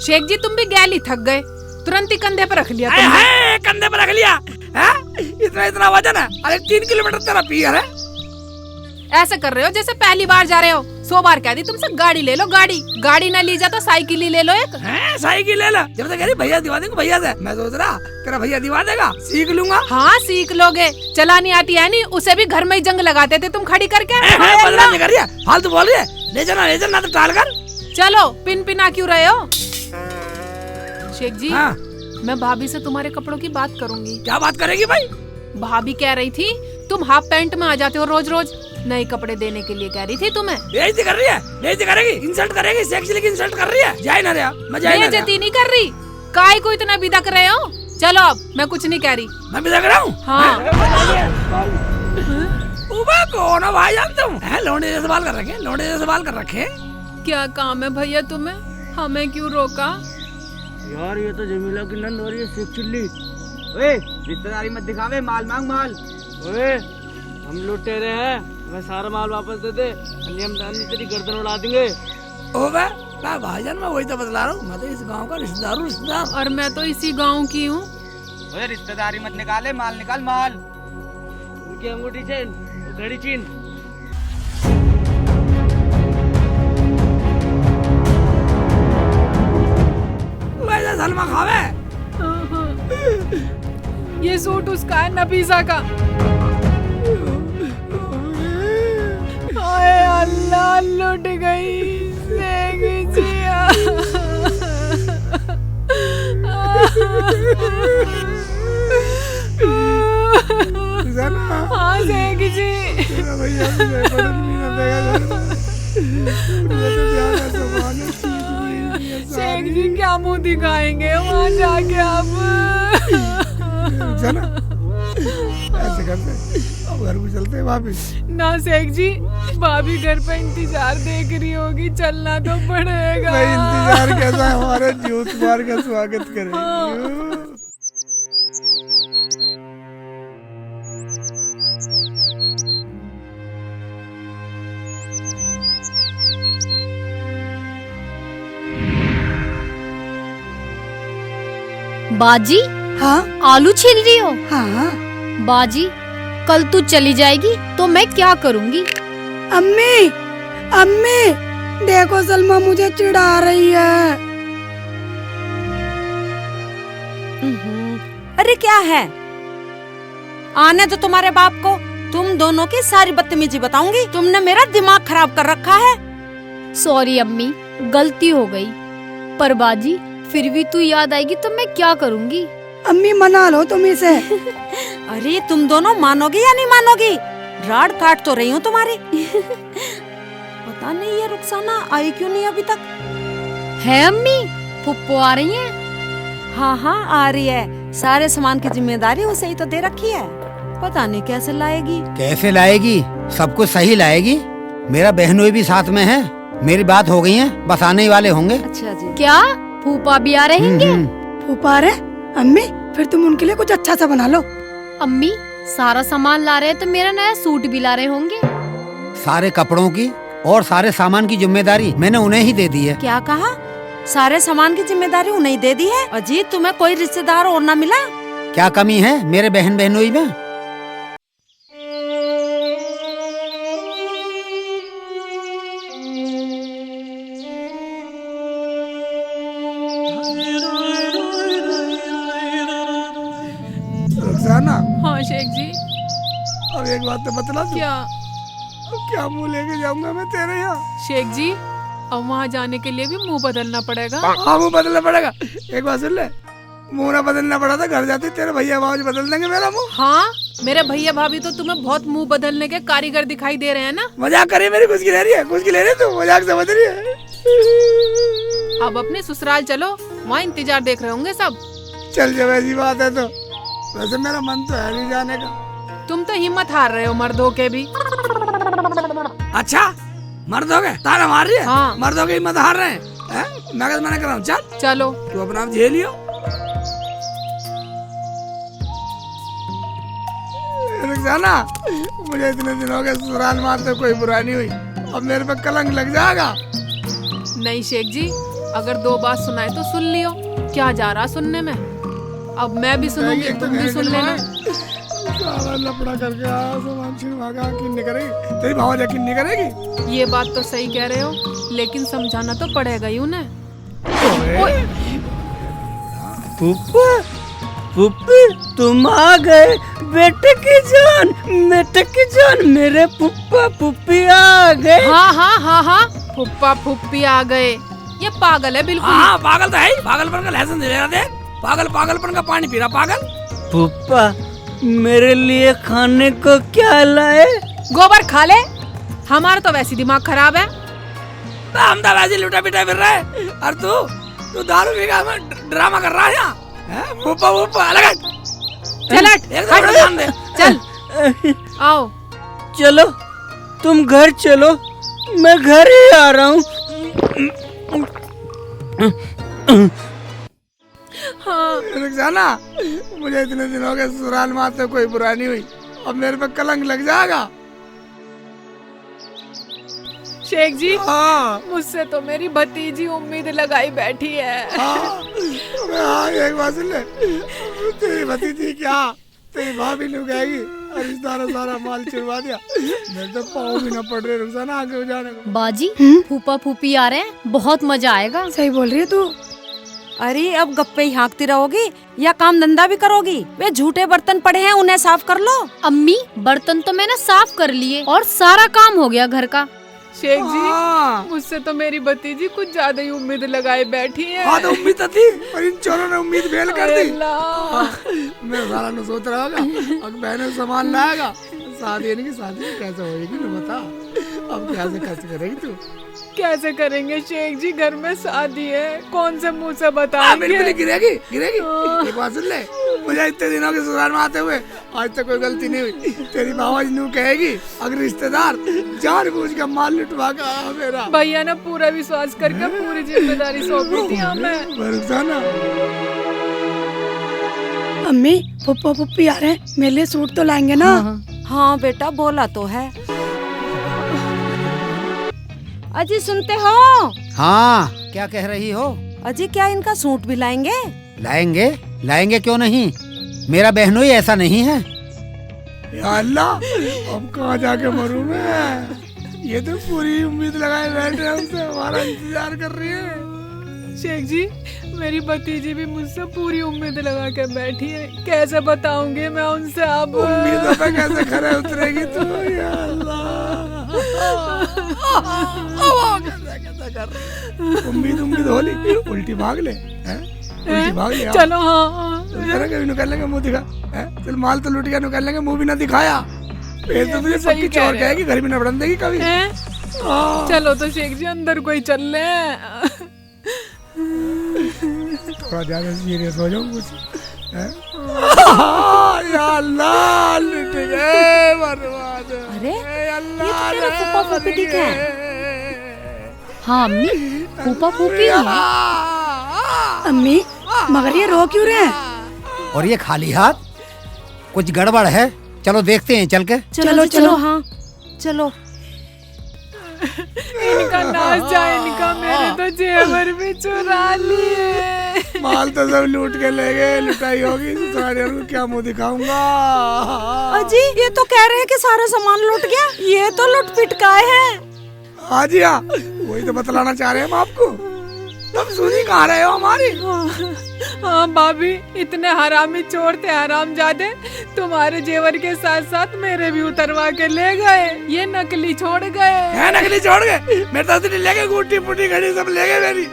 शेख जी तुम भी गैली थक गए, तुरंत ही कंधे पर रख लिया हाय तुमने। हाय, कंधे पर रख लिया है? इतना वजन है? अरे 3 किलोमीटर तेरा पियर है। ऐसे कर रहे हो जैसे पहली बार जा रहे हो। 100 बार कह दी तुमसे गाड़ी ले लो, गाड़ी ना ली जा तो साइकिल ही ले लो एक। हैं? साइकिल ले ला। जब तक कह रही भैया दिवा देंगे भैया से, मैं सोच रहा तेरा भैया दिवा देगा, सीख लूंगा। हाँ सीख लोगे, चलानी आती है नहीं, उसे भी घर में ही जंग लगाते थे तुम खड़ी करके। बदनाम नहीं कर रही है, फालतू बोल रही है। ले जाना तो टाल कर। चलो पिन क्यों रहे हो? शेख जी हाँ। मैं भाभी से तुम्हारे कपड़ों की बात करूंगी। क्या बात करेगी भाई? भाभी कह रही थी तुम हाफ पैंट में आ जाते हो रोज रोज, नए कपड़े देने के लिए कह रही थी तुम्हें। बेइज्जती कर रही है, बेइज्जती करेगी, इंसल्ट करेगी, सेक्सुअली की इंसल्ट कर रही है। जाए ना रहा, मैं जाए ना। बेइज्जती नहीं कर रही, काय को इतना विदा कर रहे हो? चलो अब मैं कुछ नहीं कह रही। मैं भी लग रहा हूँ। हाँ कौन हो भाई जान तुम? लौंडे जैसे बाल कर रखे, लौंडे जैसे बाल कर रखे। क्या काम है भैया तुम्हें, हमें क्यों रोका? यार ये तो जमीला की नंद हो रही है, सिर्फ चिल्ली। ओए रिश्तेदारी मत दिखावे, माल मांग माल। ओए हम लुटेरे हैं, मैं सारा माल वापस दे दे, अन्य तेरी गर्दन उड़ा देंगे। ओबे भाईजान मैं वही तो बतला रहा हूँ, मैं तो इस गांव का रिश्तेदार हूँ, रिश्तेदार। और मैं तो इसी गांव की हूँ। ओए रिश्तेदारी मत निकाले, माल निकाल माल। उनकी अंगूठी चीन, घड़ी चीन। सलमा खावे। ये सूट उसका है, नफीसा का। हाय अल्लाह लुट गई शेख जिया। हाँ शेख जी। शेख जी क्या मुंह दिखाएंगे वहाँ जाके अब? ऐसे करते अब घर को चलते हैं वापिस। ना शेख जी, भाभी घर पे इंतजार देख रही होगी, चलना तो पड़ेगा। भाई इंतजार कैसा, हमारे जूत मार का स्वागत करेंगे। बाजी हाँ आलू छील रही हो? हाँ। बाजी कल तू चली जाएगी तो मैं क्या करूँगी? अम्मी अम्मी देखो सलमा मुझे चिढ़ा रही है। अरे क्या है, आने तो तुम्हारे बाप को, तुम दोनों की सारी बदतमीजी बताऊंगी। तुमने मेरा दिमाग खराब कर रखा है। सॉरी अम्मी, गलती हो गई। पर बाजी फिर भी तू याद आएगी तो मैं क्या करूँगी? अम्मी मना लो तुम इसे। अरे तुम दोनों मानोगी या नहीं मानोगी? राड काट तो रही हूँ तुम्हारी। पता नहीं ये रुखसाना आई क्यों नहीं अभी तक। है अम्मी, फुप्पो आ रही हैं? हाँ हाँ आ रही है, सारे सामान की जिम्मेदारी उसे ही तो दे रखी है। पता नहीं कैसे लाएगी। कैसे लाएगी, सब कुछ सही लाएगी। मेरा बहनोई भी साथ में है, मेरी बात हो गई है, बस आने ही वाले होंगे। अच्छा जी। क्या फूफा भी आ रहेंगे? फूफा रहे? अम्मी फिर तुम उनके लिए कुछ अच्छा सा बना लो। अम्मी सारा सामान ला रहे हैं तो मेरा नया सूट भी ला रहे होंगे। सारे कपड़ों की और सारे सामान की जिम्मेदारी मैंने उन्हें ही दे दी है। क्या कहा? सारे सामान की जिम्मेदारी उन्हें दे दी है? अजीत तुम्हें कोई रिश्तेदार और न मिला? क्या कमी है मेरे बहन बहनोई में? रुखसाना, हाँ शेख जी। अब एक बात तो बतला दो। क्या? अब क्या मुंह लेके जाऊंगा मैं तेरे यहाँ? शेख जी अब वहाँ जाने के लिए भी मुंह बदलना पड़ेगा। हाँ मुंह बदलना पड़ेगा। एक बात सुन ले, मुंह ना बदलना पड़ा था घर जाते तेरे भैया भाभी बदल देंगे मेरा मुंह। हाँ मेरे भैया भाभी तो तुम्हें बहुत मुंह बदलने के कारीगर दिखाई दे रहे हैं ना। मजाक कर रही है मेरी, खुश की ले रही है, खुश की ले रही है, तू मजाक समझ रही है। अब अपने ससुराल चलो, वहाँ इंतजार देख रहे होंगे सब। चल जब ऐसी बात है तो, वैसे मेरा मन तो है नहीं जाने का। तुम तो हिम्मत हार रहे हो मर्दों के भी। अच्छा मर्द हो गए, ताना मार रही है? हाँ। मर्दों की हिम्मत हार रहे हैं? मैं कैसे मना कर रहा हूँ? चल चलो तू अपना आप झेलियो। रुखसाना, मुझे इतने दिन हो गए ससुराल में आते कोई बुराई नहीं हुई, अब मेरे पे कलंक लग जाएगा। नहीं शेख जी, अगर 2 बात सुनाए तो सुन लियो, क्या जा रहा सुनने में। अब मैं भी सुनूंगी, तुम भी सुन लेना। सारा लफड़ा करके आया, सामान छिनवा के यकीन नहीं करेगी तेरी भाव, यकीन नहीं करेगी। ये बात तो सही कह रहे हो, लेकिन समझाना तो पड़ेगा ही उन्हें। पुप्पा, पुप्पी तुम आ गए, बेटे की जान, मेरे पुप्पा पुप्पी आ गए। हाँ हाँ हाँ हाँ, फुप्पा फुप्पी आ गए। ये पागल है बिल्कुल। हाँ पागल तो है ही, पागलपन का लाइसेंस दे रहा थे, पागलपन का पानी पी रहा पागल। पुप्पा मेरे लिए खाने को क्या लाए? गोबर खा ले, हमारा तो वैसे दिमाग खराब है। हम तो वैसे लुटा पिटा फिर रहे, और तू दारू पी के ड्रामा कर रहा है यहाँ। फुप्पा अलग चल हट, एकदम ध्यान दे। चल आओ। चलो तुम घर चलो, मैं घर ही आ रहा हूँ। हाँ रुखसाना, मुझे इतने दिन हो गए ससुराल में आते कोई बुराई नहीं हुई, अब मेरे पे कलंक लग जाएगा। शेख जी, हाँ मुझसे तो मेरी भतीजी उम्मीद लगाई बैठी है। हाँ एक बात सुन ले, तेरी भतीजी क्या तेरी भाभी लोग आएगी और इस सारा माल चिरवा दिया, मेरे तो पाँव भी ना पड़ रहे रुखसाना आगे हो जाने को। बाजी, फूफा फूफी आ रहे हैं, बहुत मजा आएगा। सही बोल रही है तू। अरे अब गप्पे ही हाँकती रहोगी या काम धंधा भी करोगी? वे झूठे बर्तन पड़े हैं, उन्हें साफ कर लो। अम्मी, बर्तन तो मैंने साफ कर लिए और सारा काम हो गया घर का। शेख जी, हाँ। मुझसे तो मेरी भतीजी कुछ ज्यादा ही उम्मीद लगाए बैठी है। हाँ तो उम्मीद तो थी, पर इन चोरों ने उम्मीद फेल कर दी। अल्लाह। मैं सारा न सोच रहा होगा, अब बहनों सामान लाएगा, शादी यानी कि शादी कैसे होगी न बता, अब कैसे खर्च करेगी तू? कैसे करेंगे शेख जी, घर में शादी है, कौन से मुंह से बताएंगे। बिल्कुल गिरेगी। एक बात सुन ले, मुझे इतने दिनों के ससुराल में आते हुए आज तक कोई गलती नहीं हुई। तेरी बाबाजी नू कहेगी अगर रिश्तेदार जानबूझ के माल लुटवा के आया मेरा। भैया ने पूरा विश्वास करके पूरी जिम्मेदारी सौंपी थी हमें। रुखसाना, अम्मी, फुप्पा फुप्पी आ रहे हैं, मेरे लिए सूट तो लाएंगे ना? हाँ बेटा, बोला तो है। अजी सुनते हो? हाँ, क्या कह रही हो? अजी क्या इनका सूट भी लाएंगे? लाएंगे क्यों नहीं, मेरा बहनोई ऐसा नहीं है। या अल्लाह, अब कहाँ जाके मरूं मैं? ये तो पूरी उम्मीद लगाए बैठे हैं, हमसे हमारा इंतजार कर रही है। शेख जी, मेरी भतीजी भी मुझसे पूरी उम्मीद लगा के बैठी है, कैसे बताऊंगी मैं उनसे अब। उम्मीदों पे कैसे खरे उतरेगी तू? या अल्लाह, कैसे कर उम्मीद होली, उल्टी भाग ले, उल्टी भाग ले। चलो हाँ, कभी निकल लेंगे मुंह दिखा, चल माल तो लुट गया, निकल लेंगे मुंह भी ना दिखाया, फिर तो तुझे पक्की चोर कहेगी, घर भी ना बढ़न देगी कभी। चलो तो शेख जी अंदर कोई चल ले। थोड़ा ज्यादा सीरियस हो जाऊं कुछ। या अल्लाह, लुट गए, बर्बाद। अरे ये तो अल्लाह, तेरा फूफा फूफी दिखे हैं। हाँ अम्मी, फूफा फूफी है। अम्मी, मगर ये रो क्यों रहे हैं? और ये खाली हाथ, कुछ गड़बड़ है, चलो देखते हैं चल के। चलो हाँ चलो। इनका नाश जाए, इनका मेरे तो जेवर भी चुरा लिए। माल तो सब लूट के ले गए, लुटाई होगी, ससुरालियों को क्या मुंह दिखाऊंगा। अजी ये तो कह रहे हैं कि सारा सामान लूट गया, ये तो लुट पिटकाए हैं। हाँ जी हाँ, वही तो बतलाना चाह रहे हैं हम आपको, तुम सुनी कहाँ रहे हो हमारी। हाँ भाभी, इतने हरामी चोर थे, हरामजादे, तुम्हारे जेवर के साथ साथ मेरे भी उतरवा के ले गए। ये नकली छोड़ गए। है नकली छोड़ गए, मेरे तो ले गए, गुट्टी पुट्टी घड़ी सब ले गए मेरी,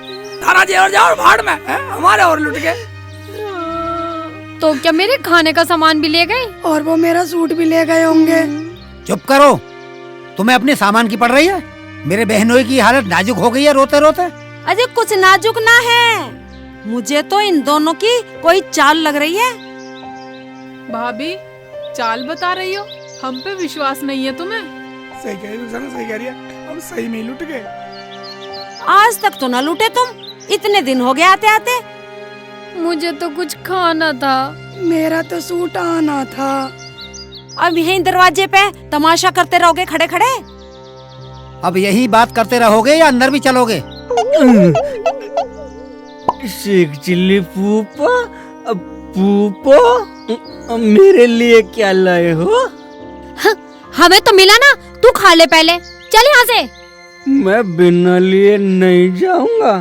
सारा जेवर जाओ भाड़ में, हमारे और लुट गए। तो क्या मेरे खाने का सामान भी ले गए? और वो मेरा सूट भी ले गए होंगे। चुप करो, तुम्हें अपने सामान की पड़ रही है? मेरे बहनोई की हालत नाजुक हो गई है रोते रोते। अजय कुछ नाजुक ना है, मुझे तो इन दोनों की कोई चाल लग रही है। भाभी, चाल बता रही हो? हम पे विश्वास नहीं है तुम्हें? सही कह रही है, सही कह रही है, हम सही में लुट गए। आज तक तो ना लूटे तुम, इतने दिन हो गए आते आते। मुझे तो कुछ खाना था। मेरा तो सूट आना था। अब यहीं दरवाजे पे तमाशा करते रहोगे खड़े खड़े? अब यही बात करते रहोगे या अंदर भी चलोगे? शेख चिल्ली फूफा, फूफा मेरे लिए क्या लाए हो? हमें तो मिला ना, तू खा ले पहले, चल यहाँ से। मैं बिना लिए नहीं जाऊंगा।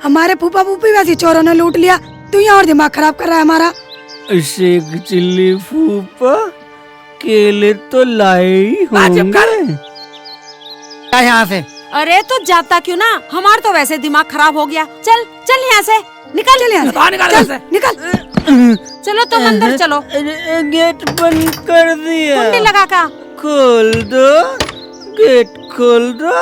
हमारे फूफा फूफी वैसे चोरों ने लूट लिया, तू यहाँ और दिमाग खराब कर रहा है हमारा। शेख चिल्ली फूफा, केले तो लाए ही होंगे। क्या यहाँ से? अरे तो जाता क्यों ना, हमारा तो वैसे दिमाग खराब हो गया। चल चल यहाँ से, निकल। चल यहाँ से, निकाल चल, निकल। चलो तुम अंदर चलो। गेट बंद कर दिया। कुंडी लगा का। खोल दो, गेट खोल दो।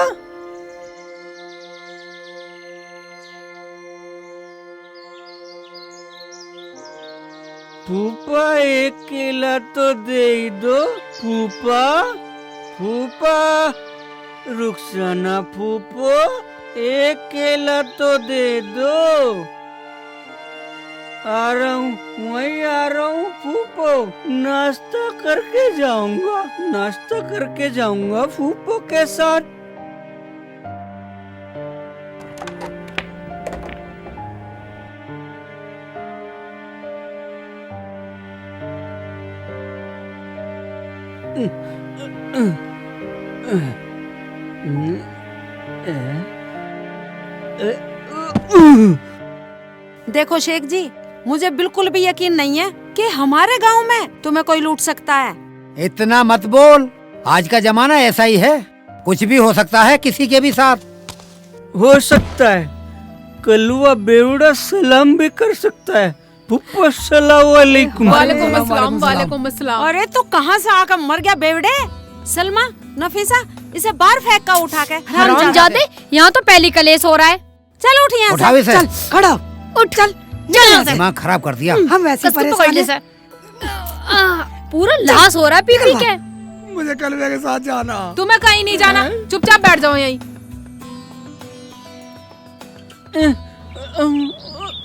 फूफा एक केला तो दे ही दो। फूफा, फूफा, रुखसाना फूफो, एक केला तो दे दो। आ रहा हूँ, वहीं आ रहा हूँ फूफो। नाश्ता करके जाऊंगा, नाश्ता करके जाऊंगा फूफो के साथ। देखो शेख जी, मुझे बिल्कुल भी यकीन नहीं है कि हमारे गांव में तुम्हें कोई लूट सकता है। इतना मत बोल, आज का जमाना ऐसा ही है, कुछ भी हो सकता है किसी के भी साथ। हो सकता है, कलुआ बेवड़ा सलाम भी कर सकता है। फूफो सलाम वालेकुम। वालेकुम अस्सलाम, वालेकुम अस्सलाम। अरे तो कहाँ से आकर मर गया बेवड़े? सलमा, नफीसा, इसे बाहर फेंक का उठा के। हरामजादे, यहाँ तो पहली कलेश हो रहा है। चल उठ यहाँ उठाओ इसे। चल खड़ा हो, उठ, चल चल से। दिमाग खराब कर दिया। हम वैसे कसम पकड़ परेशान ले हैं। सर। पूरा लाश हो रहा है पी पी के। मुझे कलवे के साथ जाना। तुम्हें कहीं नहीं जाना, चुपचाप बैठ जाओ यहीं।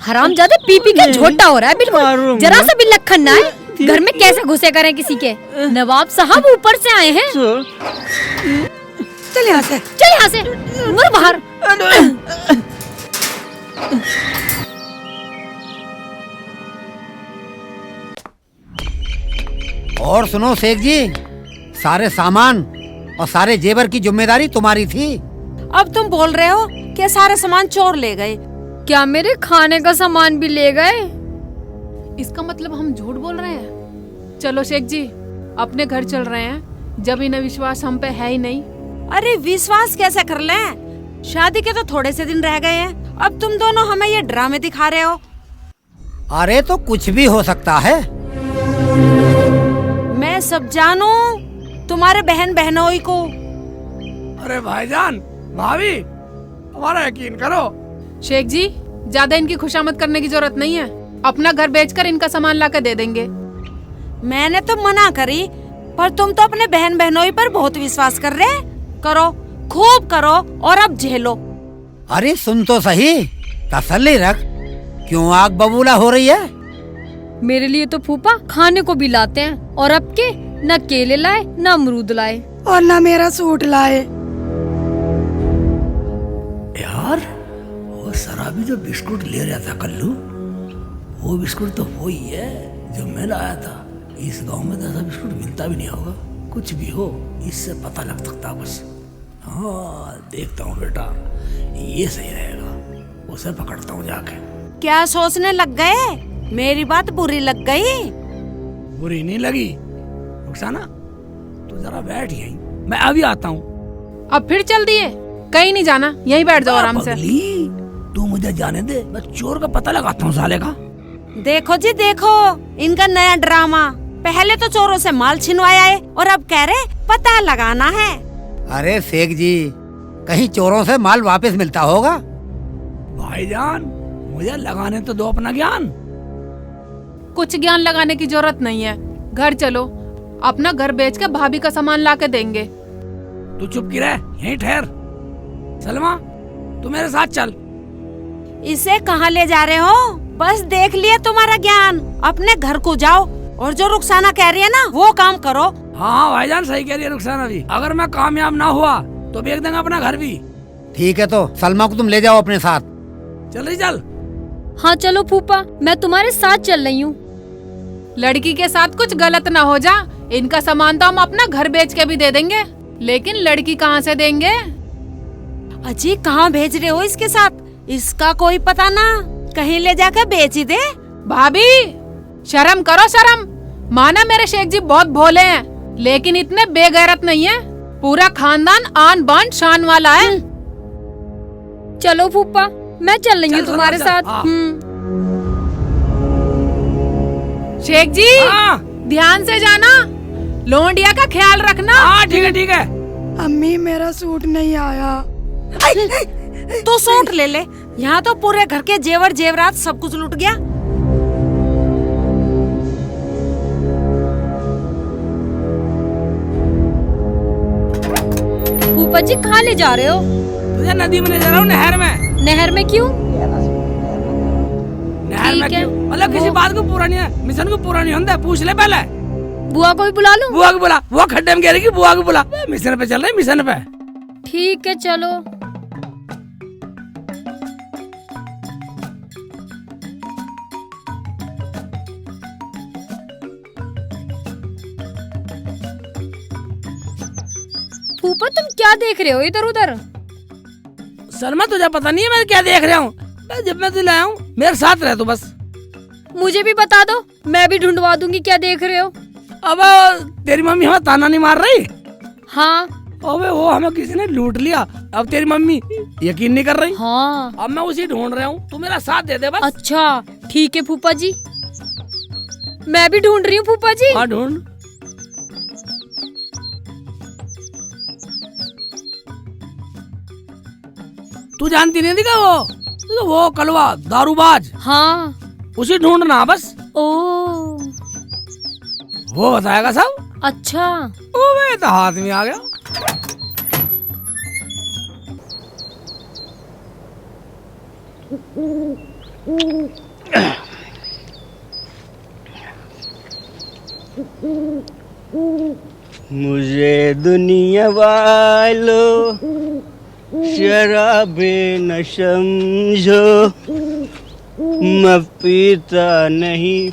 हरामजादे पी पी के झोटा हो रहा है बिल्कुल, मारूंगा। जरा सा भी लखन ना है। घर में कैसे घुसे करें किसी के? नवाब साहब ऊपर से आए हैं। चल यहाँ से। चल यहाँ से, मुड़ बाहर। और सुनो शेख जी, सारे सामान और सारे जेवर की जिम्मेदारी तुम्हारी थी। अब तुम बोल रहे हो कि सारे सामान चोर ले गए? क्या मेरे खाने का सामान भी ले गए? इसका मतलब हम झूठ बोल रहे हैं? चलो शेख जी, अपने घर चल रहे हैं, जब इन्हें विश्वास हम पे है ही नहीं। अरे विश्वास कैसे कर लें? शादी के तो थोड़े से दिन रह गए हैं, अब तुम दोनों हमें ये ड्रामे दिखा रहे हो। अरे तो कुछ भी हो सकता है। मैं सब जानू तुम्हारे बहन बहनोई को। अरे भाईजान, भाभी, हमारा यकीन करो। शेख जी, ज्यादा इनकी खुशामद करने की जरूरत नहीं है, अपना घर बेचकर इनका सामान ला के दे देंगे। मैंने तो मना करी, पर तुम तो अपने बहन बहनोई पर बहुत विश्वास कर रहे। करो, खूब करो और अब झेलो। अरे सुन तो सही, तसल्ली रख, क्यों आग बबूला हो रही है? मेरे लिए तो फूफा खाने को भी लाते हैं, और अब के न केले लाए न अमरूद लाए। और ना मेरा सूट लाए। यार, वो शराबी जो बिस्कुट ले रहा था कल्लू, वो बिस्कुट तो वो ही है जो मैं लाया था। इस गांव में तो ऐसा बिस्कुट मिलता भी नहीं होगा। कुछ भी हो, इससे पता लग सकता बस। हाँ, देखता हूँ बेटा, ये सही रहेगा, उसे पकड़ता हूँ जाके। क्या सोचने लग गए? मेरी बात बुरी लग गई? बुरी नहीं लगी। रुखसाना, तू जरा बैठ यहीं, मैं अभी आता हूँ। अब फिर चल दिए? कहीं नहीं जाना, यहीं बैठ जाओ आराम से। पगली, तू मुझे जाने दे, मैं चोर का पता लगाता हूँ साले का। देखो जी देखो, इनका नया ड्रामा। पहले तो चोरों से माल छिनवाया है और अब कह रहे पता लगाना है। अरे शेख जी, कहीं चोरों से माल वापस मिलता होगा? भाईजान, मुझे लगाने तो दो अपना ज्ञान। कुछ ज्ञान लगाने की जरूरत नहीं है, घर चलो, अपना घर बेच के भाभी का सामान ला के देंगे। तू चुप की रह, यहीं ठहर। सलमा, तू मेरे साथ चल। इसे कहाँ ले जा रहे हो? बस देख लिया तुम्हारा ज्ञान। अपने घर को जाओ और जो रुखसाना कह रही है ना वो काम करो। हाँ भाईजान सही कह रही है रुखसाना भी। अगर मैं कामयाब ना हुआ तो बेच देंगे अपना घर भी। ठीक है तो सलमा को तुम ले जाओ अपने साथ। चल रही चल। हाँ चलो फूफा, मैं तुम्हारे साथ चल रही हूँ। लड़की के साथ कुछ गलत ना हो जा। इनका सामान तो हम अपना घर बेच के भी दे देंगे, लेकिन लड़की कहाँ से देंगे? अजी कहाँ भेज रहे हो इसके साथ? इसका कोई पता ना, कहीं ले जाकर बेच ही दे। भाभी शर्म करो शर्म। माना मेरे शेख जी बहुत भोले हैं, लेकिन इतने बेगैरत नहीं है। पूरा खानदान आन बान शान वाला है। चलो फूफा, मैं चल रही हूँ चल, तुम्हारे चल, साथ। हाँ। शेख जी हाँ ध्यान से जाना, लोंडिया का ख्याल रखना। हाँ ठीक है ठीक है। अम्मी मेरा सूट नहीं आया। तू सूट ले ले, यहाँ तो पूरे घर के जेवर जेवरात सब कुछ लुट गया। फूफा जी कहाँ ले जा रहे हो? तुझे नदी में ले जा रहा हूँ, नहर में। नहर में क्यों? नहर में ठीक है। क्यों? मतलब किसी बात को पूरा नहीं है, मिशन को पूरा नहीं होता है। पूछ ले पहले। बुआ को भी बुला लूं? बुआ को बुला। बुआ खड्डे में कह रही कि बुआ को बुला। मिशन पे चल रहे, मिशन पे। ठीक है चलो। फूफा तुम क्या देख रहे हो इधर उधर? सलमा तुझे पता नहीं है मैं क्या देख रहा हूँ? जब मैं तुझे लाया हूँ मेरे साथ रह तू बस। मुझे भी बता दो, मैं भी ढूंढवा दूंगी क्या देख रहे हो। अब तेरी मम्मी हमें ताना नहीं मार रही? हाँ अबे वो हमें किसी ने लूट लिया। अब तेरी मम्मी यकीन नहीं कर रही। हाँ। अब मैं उसी ढूंढ रहा हूँ, तू मेरा साथ दे दे बस। अच्छा ठीक है फूफा जी, मैं भी ढूंढ रही हूँ फूफा जी। हाँ ढूंढ। तू जानती नहीं थी क्या वो कलवा दारूबाज? हाँ। उसी ढूंढना बस, ओ वो बताएगा सब। अच्छा। ओए तो हाथ में आ गया। मुझे दुनिया वालों शराबे न समझो, मैं पीता नहीं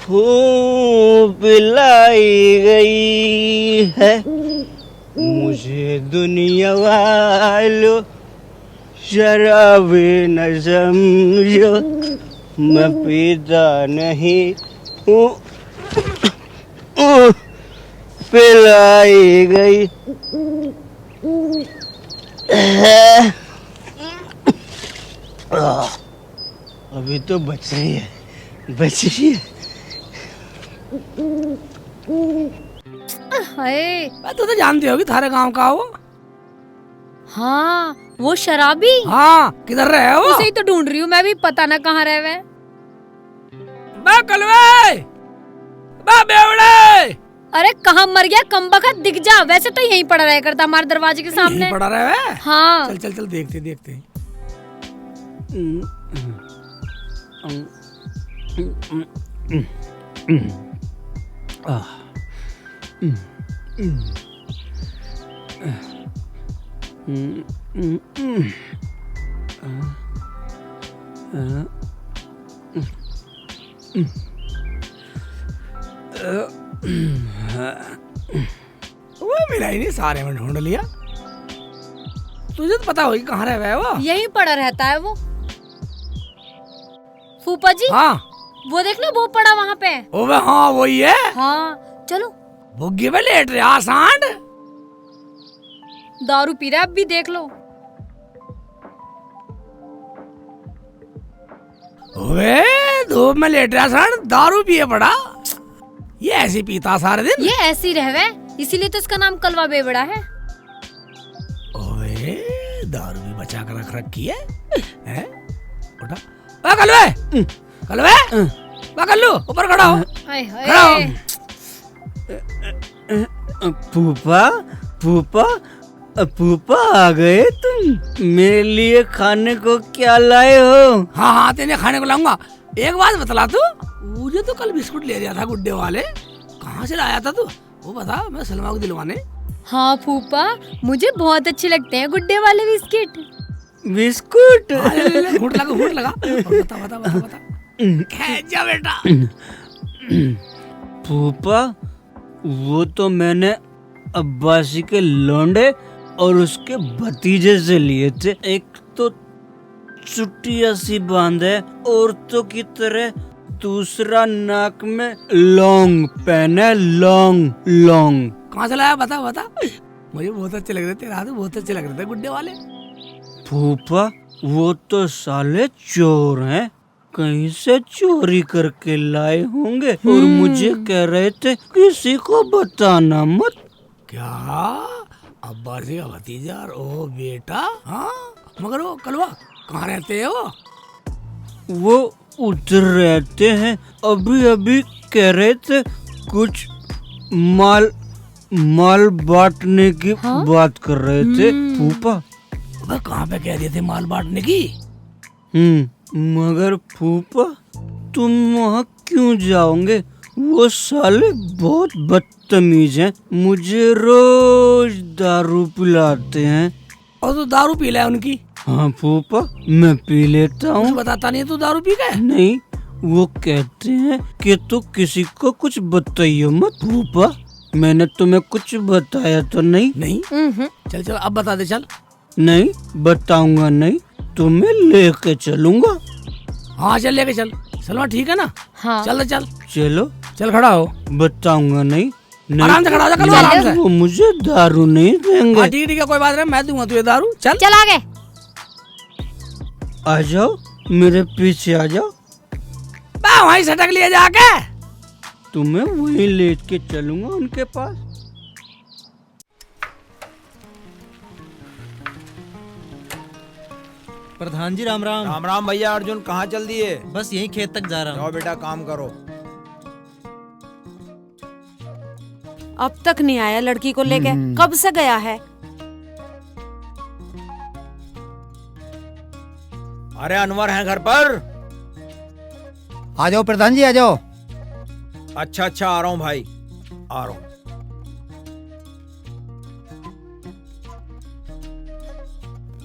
हूँ, पिलाई गई है। मुझे दुनिया वालों शराबे न समझो, मैं पीता नहीं हूँ, पिलाई गई है। अभी तो बच रही है, बच रही है। हाय। तू तो जानती होगी थारे गांव का वो। हाँ वो शराबी। हाँ किधर रहे वो? उसे ही तो ढूंढ रही हूँ मैं भी, पता ना कहाँ रहे वे। बा कलवे, बा बेवड़े। अरे कहाँ मर गया कमबख्त, दिख जा। वैसे तो यहीं पड़ा रहा करता हमारे दरवाजे के सामने। यहीं पड़ा रहे है? हाँ। चल चल चल देखते देखते। वो मिला ही नहीं, सारे में ढूंढ लिया। तुझे तो पता होगी कहाँ रह वो? यहीं पड़ा रहता है वो। फूफा जी हाँ वो देख लो, वो पड़ा वहाँ पे। ओबे हाँ वही है। हाँ चलो। भुग्गी पे लेट रहा सांड। दारू पी रहा है, अब भी देख लो। ओए धूप में लेट रहा सांड, दारू पिए पड़ा। ये ऐसे पीता सारे दिन। ये ऐसी रहवे, इसीलिए तो इसका नाम कलवा बेवड़ा है। ओए दारू भी बचा कर रख रखी है, हैं? उठा आ कलवे, कलवे आ कल्लू ऊपर खड़ा हो, हाय खड़ा हो। फूफा फूफा फूफा आ गए तुम। मेरे लिए खाने को क्या लाए हो? हाँ हाँ, तेने खाने को लाऊंगा। एक बात बतला तू, मुझे तो कल बिस्कुट ले दिया था गुड्डे वाले, कहाँ से लाया था तू? वो बता, मैं सलमा को दिलवाने। हाँ फूफा, मुझे बहुत अच्छे लगते हैं गुड्डे वाले बिस्किट। बिस्कुट? हाँ, ले, घूंट लगा। और बता। जा बेटा। फूफा, वो तो मैंने अब्बासी के लौंडे और उसके भतीजे से लिए थे। एक तो चुटिया सी बांध है औरतों की तरह, दूसरा नाक में लौंग पहने, लौंग। कहाँ से लाया बता। मुझे बहुत अच्छे लग रहे थे, तेरे बहुत अच्छे लग रहे थे गुड्डे वाले। फूफा, वो तो साले चोर हैं, कहीं से चोरी करके लाए होंगे और मुझे कह रहे थे किसी को बताना मत। क्या? अब्बासी का भतीजा और ओ बेटा? हाँ, मगर वो कलवा कहाँ रहते हैं वो उधर रहते हैं। अभी कह रहे थे कुछ माल बांटने की बात कर रहे थे। फूफा, वह कहाँ पे कह दिए थे माल बांटने की? मगर फूफा, तुम वहाँ क्यों जाओगे? वो साले बहुत बदतमीज हैं, मुझे रोज दारू पिलाते हैं। और तू दारू पी ले उनकी? हाँ फूफा, मैं पी लेता हूँ। बताता नहीं है तू दारू पी गए? नहीं, वो कहते हैं कि तू किसी को कुछ बताइयो मत। फूफा, मैंने तुम्हें कुछ बताया तो नहीं? चल अब बता दे। चल। नहीं बताऊंगा नहीं, तुम्हें लेके चलूंगा। हाँ चल, लेके चल। सलमा ठीक है ना? हाँ। चल चलो। चल खड़ा हो। बताऊंगा नहीं। आराम से खड़ा हो जा, कल आराम से। वो मुझे दारू नहीं देंगे। हाँ ठीक है, कोई बात नहीं, मैं दूंगा तुझे दारू। चल आगे। आ जाओ, मेरे पीछे आ जाओ। वहीं सटक लिए जाके। तुम्हें वहीं लेके चलूंगा उनके पास। प्रधान जी राम राम। राम राम भैया। अर्जुन कहाँ चल दिए? बस यही खेत तक जा रहा हूँ। जाओ बेटा, काम करो। अब तक नहीं आया लड़की को लेके, कब से गया है? अरे अनवर है घर पर? आ जाओ प्रधान जी, आ जाओ। अच्छा, आ रहा हूँ भाई, आ रहा हूँ।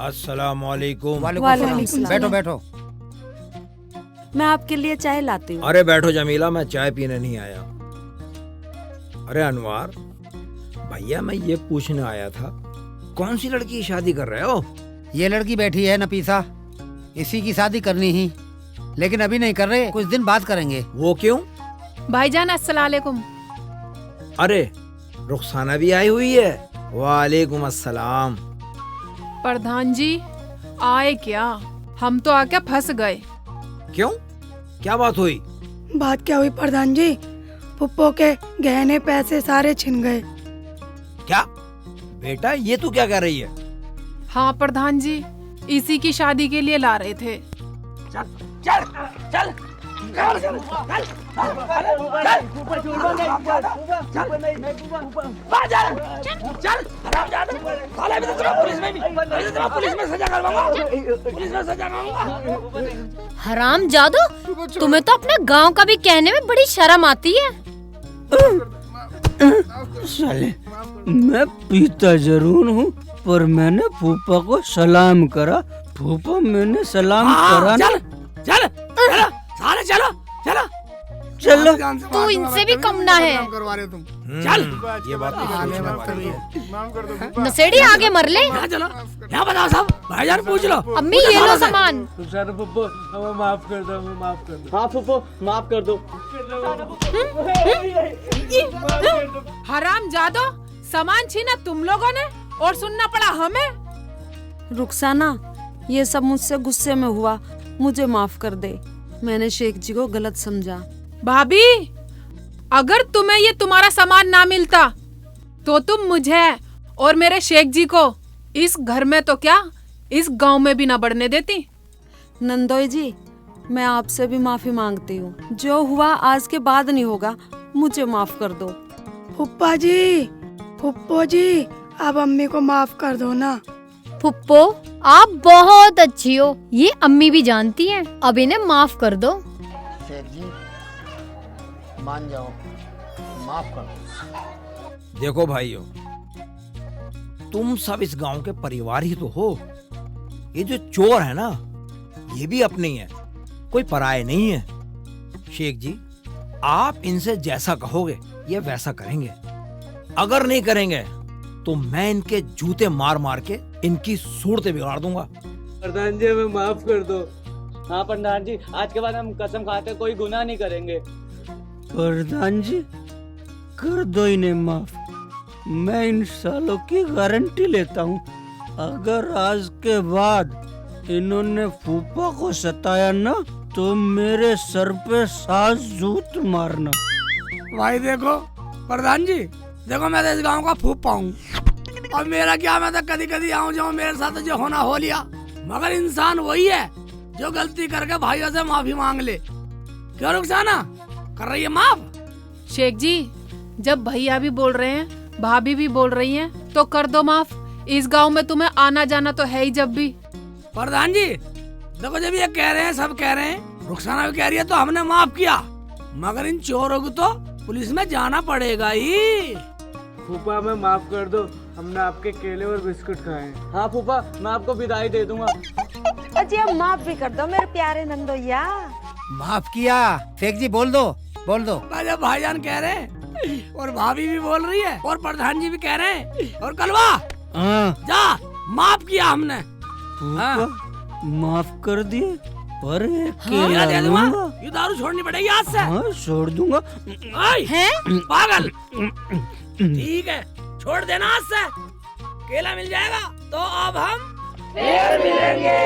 अस्सलाम वालेकुम। वालेकुम सलाम। बैठो। मैं आपके लिए चाय लाती हूँ। अरे बैठो जमीला, मैं चाय पीने नहीं आया। अरे अनवर भैया, मैं ये पूछने आया था, कौन सी लड़की की शादी कर रहे हो? ये लड़की बैठी है नपीसा, इसी की शादी करनी ही, लेकिन अभी नहीं कर रहे, कुछ दिन बाद करेंगे। वो क्यों? भाईजान अस्सलाम वालेकुम। अरे रुखसाना भी आई हुई है। वालेकुम अस्सलाम। प्रधान जी आए क्या? हम तो आके फंस गए। क्यों, क्या बात हुई? बात क्या हुई प्रधान जी? पुप्पो के गहने पैसे सारे छिन गए। क्या बेटा, ये तू क्या कह रही है? हाँ प्रधान जी, इसी की शादी के लिए ला रहे थे। हराम जादो, तुम्हें तो अपने गांव का भी कहने में बड़ी शर्म आती है। साले, मैं पीता जरूर हूँ, पर मैंने फूफा को सलाम करा। फूफा, मैंने सलाम करा ना। चल सारे चलो। तू इनसे भी कम ना है। चल, ये बात तो सोचने वाली है। नशेड़ी आगे मर ले। यहाँ चलो, यहाँ बताओ सब। भाईजान पूछ लो। अम्मी ये लो सामान। माफ कर दो। हाँ फूफो, माफ कर दो। हराम जादो, सामान छीना तुम लोगों ने और सुनना पड़ा हमें। रुखसाना, ये सब मुझसे गुस्से में हुआ, मुझे माफ कर दे। मैंने शेख जी को गलत समझा। भाभी, अगर तुम्हें ये तुम्हारा सामान ना मिलता तो तुम मुझे और मेरे शेख जी को इस घर में तो क्या, इस गांव में भी ना बढ़ने देती। नंदोई जी, मैं आपसे भी माफी मांगती हूँ। जो हुआ आज के बाद नहीं होगा, मुझे माफ कर दो। फुप्पा जी, फुप्पो जी, अब अम्मी को माफ कर दो ना। फुप्पो आप बहुत अच्छी हो, ये अम्मी भी जानती हैं। अब इन्हें माफ कर दो। शेख जी मान जाओ, माफ कर दो। देखो भाइयों, तुम सब इस गांव के परिवार ही तो हो। ये जो चोर है ना, ये भी अपने ही है, कोई पराये नहीं है। शेख जी, आप इनसे जैसा कहोगे ये वैसा करेंगे। अगर नहीं करेंगे तो मैं इनके जूते मार मार के इनकी सूरतें बिगाड़ दूंगा। प्रधान जी हमें माफ कर दो। हाँ प्रधान जी, आज के बाद हम कसम खाते हैं कोई गुनाह नहीं करेंगे। प्रधान जी कर दो इन्हें माफ। मैं इन सालों की गारंटी लेता हूँ, अगर आज के बाद इन्होंने फूफा को सताया ना तो मेरे सर पे 7 जूत मारना। भाई देखो प्रधान जी, देखो मैं तो इस गांव का फूफा हूँ, और मेरा क्या, मैं तो कभी कभी आऊँ जाऊँ, मेरे साथ जो होना हो लिया। मगर इंसान वही है जो गलती करके भाइयों से माफी मांग ले। क्यों रुखसाना कर रही है माफ? शेख जी, जब भैया भी बोल रहे हैं, भाभी भी बोल रही हैं, तो कर दो माफ। इस गांव में तुम्हें आना जाना तो है ही जब भी। प्रधान जी देखो, जब ये कह रहे हैं, सब कह रहे हैं, रुखसाना भी कह रही है, तो हमने माफ किया। मगर इन चोरों को तो पुलिस में जाना पड़ेगा ही। फूफा हमें माफ कर दो, हमने आपके केले और बिस्कुट खाए। हाँ फूफा, मैं आपको विदाई दे दूंगा। अजी अब माफ भी कर दो मेरे प्यारे नंदोइया। माफ किया। शेख जी बोल दो, बोल दो। जब भाईजान कह रहे हैं और भाभी भी बोल रही है और प्रधान जी भी कह रहे हैं, और कलवा जा, माफ किया हमने। माफ कर दिए, पर एक केला दे दूंगा। लूंगा। ये दारू छोड़नी पड़ेगी आज से। हाँ छोड़ दूंगा। पागल। ठीक है, छोड़ देना आज से। केला मिल जाएगा तो अब हम फिर मिलेंगे।